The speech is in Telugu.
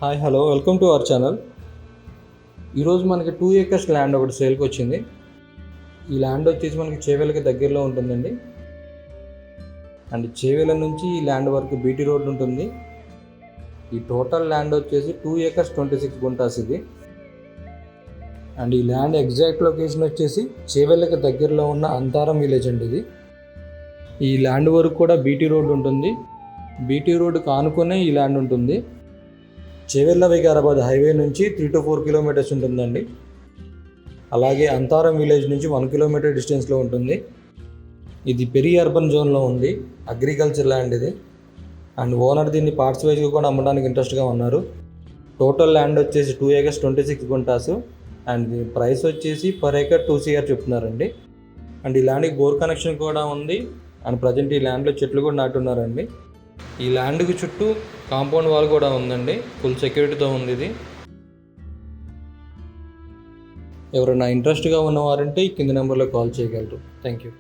Hi hello welcome to our channel. ఈరోజు మనకి 2 acres ల్యాండ్ ఒకటి సేల్కి వచ్చింది. ఈ ల్యాండ్ వచ్చేసి మనకి చేవెళ్ళకి దగ్గరలో ఉంటుందండి. అండ్ చేవెళ్ళ నుంచి ఈ ల్యాండ్ వరకు బీటీ రోడ్ ఉంటుంది. ఈ టోటల్ ల్యాండ్ వచ్చేసి 2 acres 26 గుంటాస్ ఇది. అండ్ ఈ ల్యాండ్ ఎగ్జాక్ట్ లొకేషన్ వచ్చేసి చేవెళ్ళకి దగ్గరలో ఉన్న అంతారం విలేజ్ అండి ఇది. ఈ ల్యాండ్ వరకు కూడా బీటీ రోడ్ ఉంటుంది. బీటీ రోడ్డుకు ఆనుకునే ఈ ల్యాండ్ ఉంటుంది. చేవెళ్ళ వికారాబాద్ హైవే నుంచి 3 to 4 కిలోమీటర్స్ ఉంటుందండి. అలాగే అంతారం విలేజ్ నుంచి 1 కిలోమీటర్ డిస్టెన్స్లో ఉంటుంది. ఇది పెరి అర్బన్ జోన్లో ఉంది. అగ్రికల్చర్ ల్యాండ్ ఇది. అండ్ ఓనర్ దీన్ని పార్ట్స్ వైజ్గా కూడా అమ్మడానికి ఇంట్రెస్ట్గా ఉన్నారు. టోటల్ ల్యాండ్ వచ్చేసి 2 acres 26 గుంటాసు. అండ్ దీని ప్రైస్ వచ్చేసి పర్ ఏకర్ 2 CR చెప్తున్నారండి. అండ్ ఈ ల్యాండ్కి బోర్ కనెక్షన్ కూడా ఉంది. అండ్ ప్రజెంట్ ఈ ల్యాండ్లో చెట్లు కూడా నాటున్నారండి. ఈ ల్యాండ్కి చుట్టూ కాంపౌండ్ వాల్ కూడా ఉందండి. ఫుల్ సెక్యూరిటీతో ఉంది ఇది. ఎవరైనా ఇంట్రెస్ట్గా ఉన్నవారంటే ఈ కింది నెంబర్లో కాల్ చేయగలరు. Thank you.